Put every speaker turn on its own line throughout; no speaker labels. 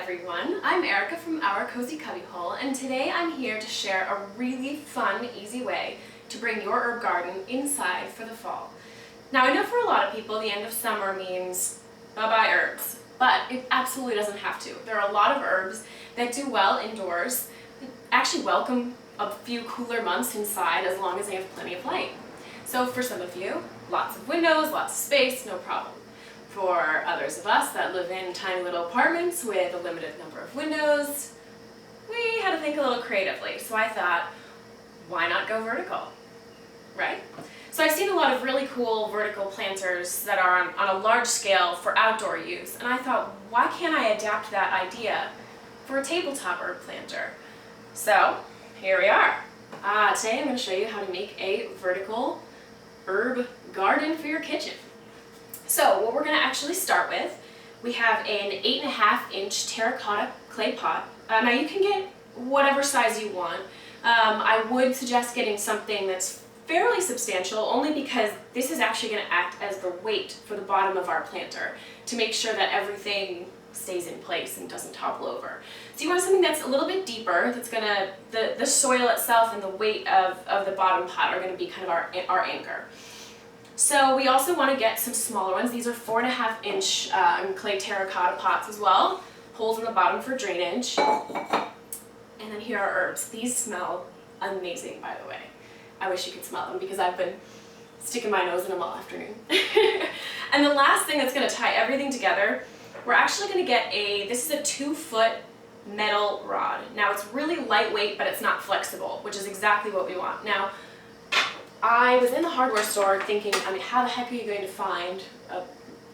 everyone, I'm Erica from Our Cozy Cubbyhole, and today I'm here to share a really fun, easy way to bring your herb garden inside for the fall. Now I know for a lot of people the end of summer means bye-bye herbs, but it absolutely doesn't have to. There are a lot of herbs that do well indoors, that actually welcome a few cooler months inside as long as they have plenty of light. So for some of you, lots of windows, lots of space, no problem. For others of us that live in tiny little apartments with a limited number of windows, we had to think a little creatively. So I thought, why not go vertical, right? So I've seen a lot of really cool vertical planters that are on a large scale for outdoor use, and I thought, why can't I adapt that idea for a tabletop herb planter? So here we are. Today I'm going to show you how to make a vertical herb garden for your kitchen. So what we're going to actually start with, we have an 8.5-inch terracotta clay pot. Now you can get whatever size you want. I would suggest getting something that's fairly substantial, only because this is actually going to act as the weight for the bottom of our planter to make sure that everything stays in place and doesn't topple over. So you want something that's a little bit deeper, that's going to, the soil itself and the weight of the bottom pot are going to be kind of our anchor. So we also want to get some smaller ones. These are 4.5-inch clay terracotta pots as well. Holes in the bottom for drainage. And then here are herbs. These smell amazing, by the way. I wish you could smell them because I've been sticking my nose in them all afternoon. And the last thing that's going to tie everything together, we're actually going to get this is a 2-foot metal rod. Now it's really lightweight, but it's not flexible, which is exactly what we want. Now, I was in the hardware store thinking, how the heck are you going to find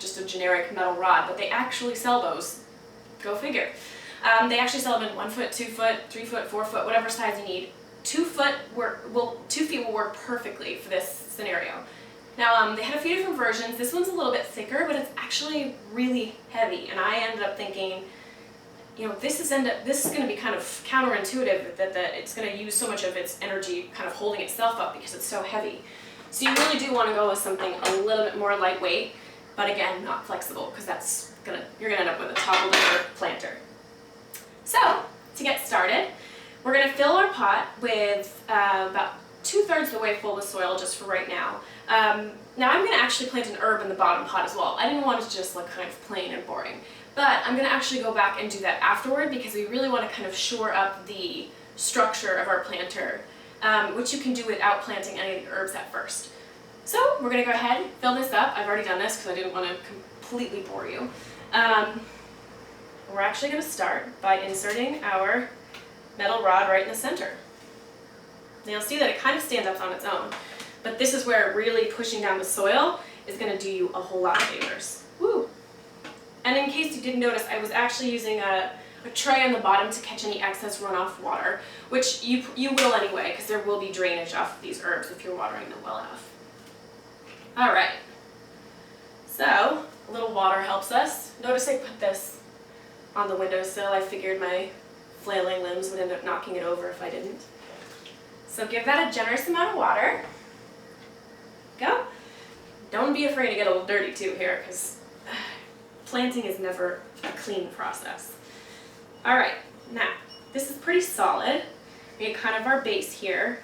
just a generic metal rod? But they actually sell those. Go figure. They actually sell them in 1 foot, 2 foot, 3 foot, 4 foot, whatever size you need. 2 feet will work perfectly for this scenario. Now they had a few different versions. This one's a little bit thicker, but it's actually really heavy. And I ended up thinking, this is going to be kind of counterintuitive that it's going to use so much of its energy kind of holding itself up because it's so heavy. So you really do want to go with something a little bit more lightweight, but again, not flexible, because you're going to end up with a toppled over planter. So to get started, we're going to fill our pot with about 2/3 of the way full with soil just for right now. Now I'm going to actually plant an herb in the bottom pot as well. I didn't want it to just look kind of plain and boring. But I'm going to actually go back and do that afterward because we really want to kind of shore up the structure of our planter, which you can do without planting any of the herbs at first. So we're going to go ahead, fill this up. I've already done this because I didn't want to completely bore you. We're actually going to start by inserting our metal rod right in the center. Now you'll see that it kind of stands up on its own, but this is where really pushing down the soil is going to do you a whole lot of favors. Woo! And in case you didn't notice, I was actually using a tray on the bottom to catch any excess runoff water, which you will anyway, because there will be drainage off of these herbs if you're watering them well enough. All right, so a little water helps us. Notice I put this on the windowsill. I figured my flailing limbs would end up knocking it over if I didn't. So give that a generous amount of water. Go. Don't be afraid to get a little dirty too here, because planting is never a clean process. All right, now this is pretty solid. We get kind of our base here.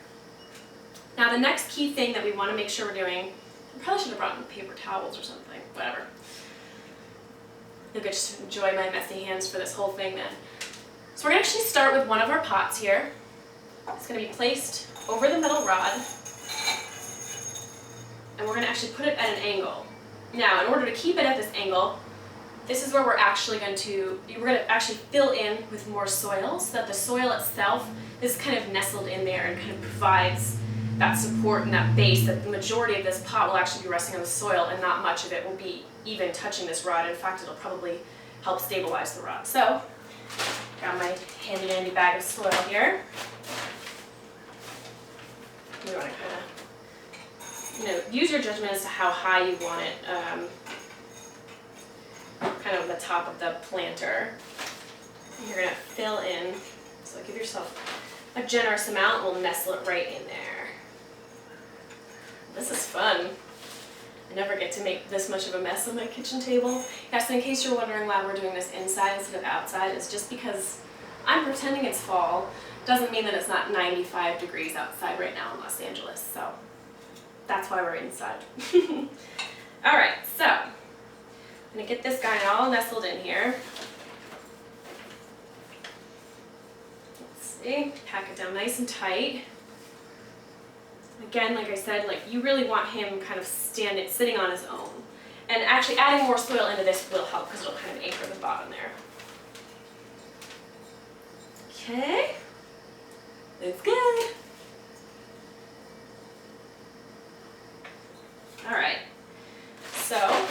Now the next key thing that we want to make sure we're doing, I probably should have brought paper towels or something, whatever. You'll get to enjoy my messy hands for this whole thing then. So we're going to actually start with one of our pots here. It's going to be placed over the metal rod, and we're going to actually put it at an angle. Now in order to keep it at this angle, this is where we're going to actually fill in with more soil so that the soil itself is kind of nestled in there and kind of provides that support and that base that the majority of this pot will actually be resting on the soil, and not much of it will be even touching this rod. In fact, it'll probably help stabilize the rod. So, got my handy dandy bag of soil here. You want to kind of, use your judgment as to how high you want it. Kind of on the top of the planter. You're going to fill in, so give yourself a generous amount. We'll nestle it right in there. This is fun. never get to make this much of a mess on my kitchen table. Yes, in case you're wondering why we're doing this inside instead of outside, it's just because I'm pretending it's fall. Doesn't mean that it's not 95 degrees outside right now in Los Angeles, so that's why we're inside. All right, so I'm gonna get this guy all nestled in here. Let's see, pack it down nice and tight. Again, like I said, like you really want him kind of sitting on his own. And actually adding more soil into this will help because it'll kind of anchor the bottom there. Okay, that's good. All right, so I'm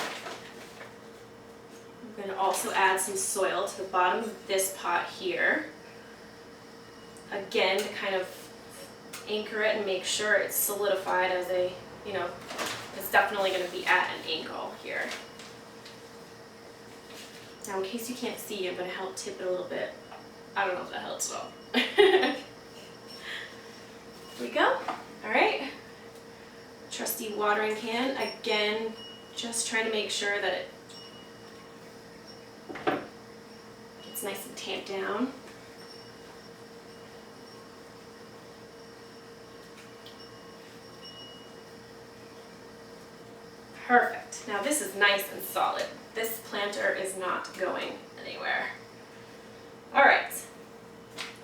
going to also add some soil to the bottom of this pot here. Again, to kind of anchor it and make sure it's solidified as a, you know, it's definitely going to be at an angle here. Now, in case you can't see, I'm going to help tip it a little bit. I don't know if that helps at all. Here we go. All right. Trusty watering can. Again, just trying to make sure that it gets nice and tamped down. Perfect. Now this is nice and solid. This planter is not going anywhere. All right.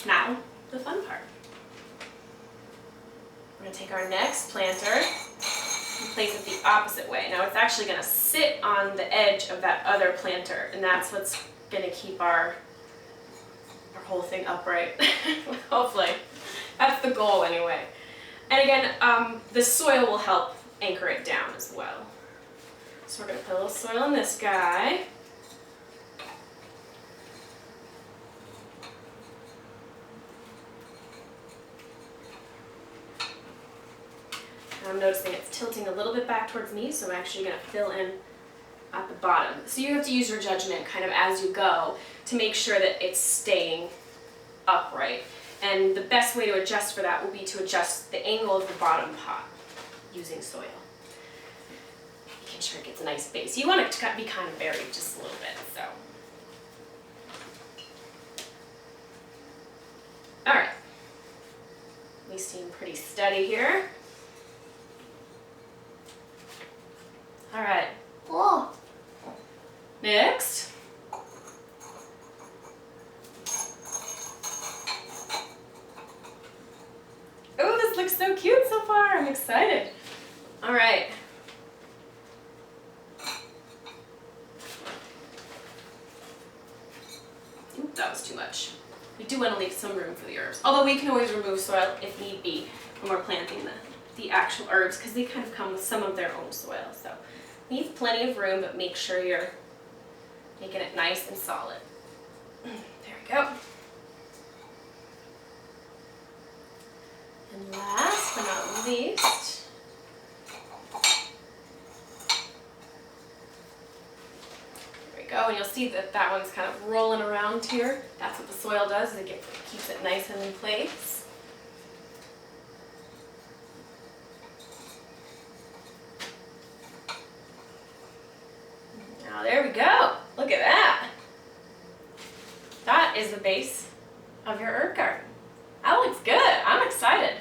Now, the fun part. We're going to take our next planter and place it the opposite way. Now it's actually going to sit on the edge of that other planter, and that's what's going to keep our whole thing upright. Hopefully. That's the goal anyway. And again, the soil will help anchor it down as well. So we're going to put a little soil in this guy. I'm noticing it's tilting a little bit back towards me, so I'm actually going to fill in at the bottom. So you have to use your judgment kind of as you go to make sure that it's staying upright. And the best way to adjust for that will be to adjust the angle of the bottom pot using soil. Making sure it gets a nice base. You want it to be kind of buried just a little bit, so. All right. We seem pretty steady here. All right. Oh. Next. Oh, this looks so cute so far. I'm excited. All right. Oop, that was too much. We do want to leave some room for the herbs. Although we can always remove soil if need be when we're planting the actual herbs, because they kind of come with some of their own soil. So leave plenty of room, but make sure you're making it nice and solid. There we go. And last but not least, there we go. And you'll see that that one's kind of rolling around here. That's what the soil does, it keeps it nice and in place. Now there we go. Look at that. That is the base of your herb garden. That looks good. I'm excited.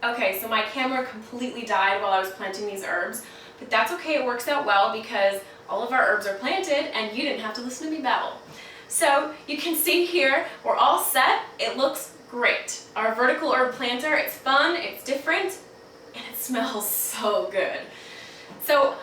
Okay, so my camera completely died while I was planting these herbs, but that's okay. It works out well because all of our herbs are planted and you didn't have to listen to me babble. So you can see here, we're all set. It looks great. Our vertical herb planter, it's fun, it's different, and it smells so good. So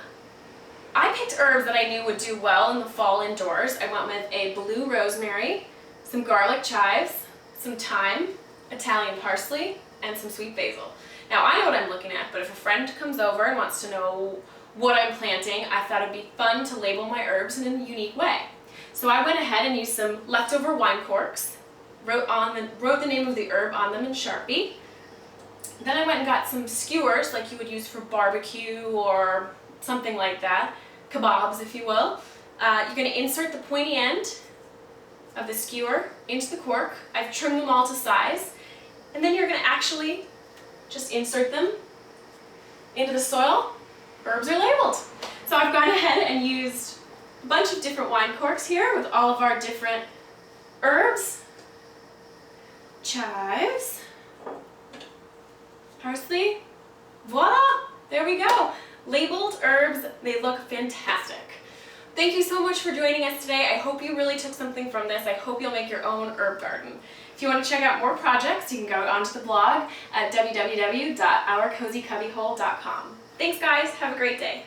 I picked herbs that I knew would do well in the fall indoors. I went with a blue rosemary, some garlic chives, some thyme, Italian parsley, and some sweet basil. Now I know what I'm looking at, but if a friend comes over and wants to know what I'm planting, I thought it'd be fun to label my herbs in a unique way. So I went ahead and used some leftover wine corks, wrote the name of the herb on them in Sharpie. Then I went and got some skewers like you would use for barbecue or something like that, kebabs if you will. You're going to insert the pointy end of the skewer into the cork. I've trimmed them all to size. And then you're going to actually just insert them into the soil herbs are labeled. So I've gone ahead and used a bunch of different wine corks here with all of our different herbs, chives, parsley, voila, there we go. Labeled herbs, they look fantastic. Thank you so much for joining us today. I hope you really took something from this. I hope you'll make your own herb garden. If you want to check out more projects, you can go onto the blog at www.ourcozycubbyhole.com. Thanks guys, have a great day.